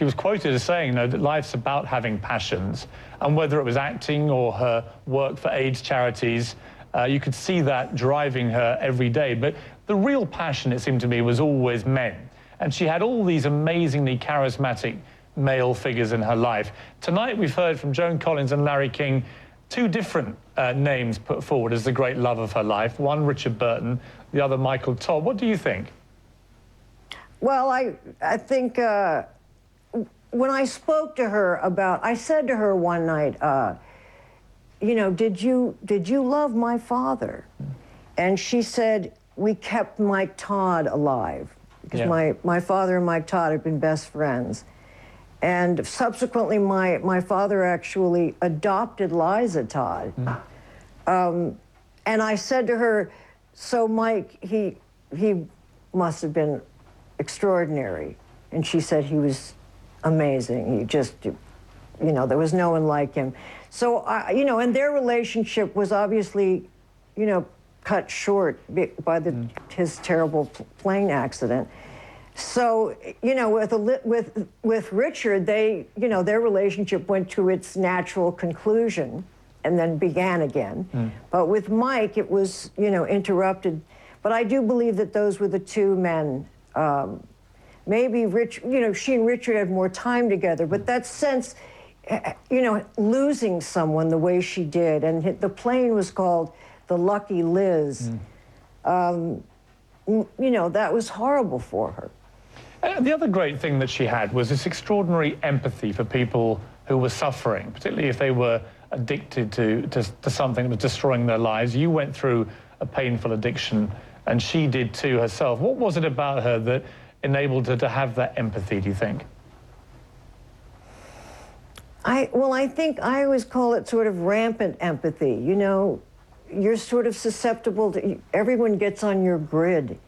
She was quoted as saying, that life's about having passions, and whether it was acting or her work for AIDS charities, you could see that driving her every day. But the real passion, it seemed to me, was always men. And she had all these amazingly charismatic male figures in her life. Tonight, we've heard from Joan Collins and Larry King, two different names put forward as the great love of her life. One, Richard Burton, the other, Michael Todd. What do you think? Well, I think when I spoke to her about, I said to her one night, you know, did you love my father? And she said, we kept Mike Todd alive, because my father and Mike Todd had been best friends. And subsequently, my father actually adopted Liza Todd. And I said to her, so Mike, he must have been extraordinary. And she said he was amazing. He just, you know, there was no one like him. So, you know, and their relationship was obviously, you know, cut short by his terrible plane accident. So, you know, with Richard, you know, their relationship went to its natural conclusion and then began again. But with Mike, it was, you know, interrupted. But I do believe that those were the two men. Maybe you know, she and Richard had more time together, but that sense, you know, losing someone the way she did, and the plane was called the Lucky Liz, you know, that was horrible for her. The other great thing that she had was this extraordinary empathy for people who were suffering, particularly if they were addicted to something that was destroying their lives. You went through a painful addiction, and she did too herself. What was it about her that enabled her to have that empathy, do you think? Well, I think I always call it sort of rampant empathy. You know, you're sort of susceptible to, everyone gets on your grid.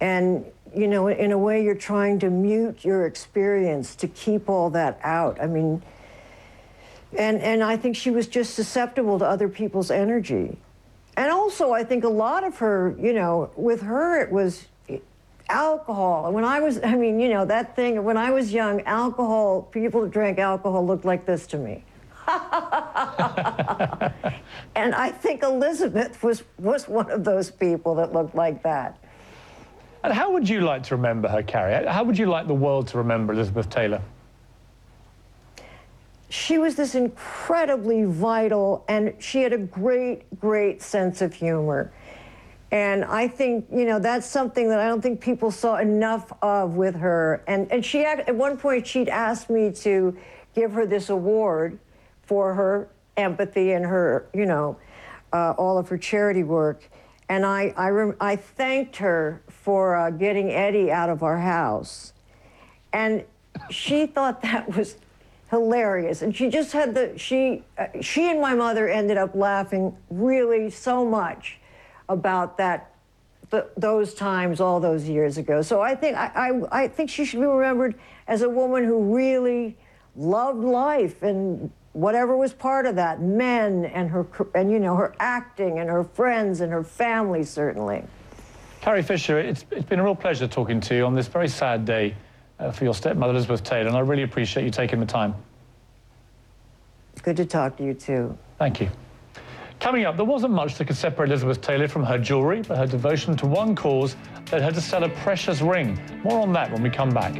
And, you know, in a way, you're trying to mute your experience to keep all that out. I mean, and I think she was just susceptible to other people's energy. And also, I think a lot of her, you know, with her, it was alcohol. And when I was, I mean, you know, that thing, when I was young, alcohol, people who drank alcohol looked like this to me. And I think Elizabeth was one of those people that looked like that. And how would you like to remember her, Carrie? How would you like the world to remember Elizabeth Taylor? She was this incredibly vital, and she had a great, great sense of humor. And I think, you know, that's something that I don't think people saw enough of with her. And she, at one point, she'd asked me to give her this award for her empathy and her, you know, all of her charity work. And I thanked her for getting Eddie out of our house. And she thought that was hilarious. And she just had she and my mother ended up laughing really so much about those times all those years ago. So I think she should be remembered as a woman who really loved life and whatever was part of that, men and you know, her acting and her friends and her family, certainly. Carrie Fisher, it's been a real pleasure talking to you on this very sad day for your stepmother, Elizabeth Taylor, and I really appreciate you taking the time. Good to talk to you, too. Thank you. Coming up, there wasn't much that could separate Elizabeth Taylor from her jewellery, but her devotion to one cause led her to sell a precious ring. More on that when we come back.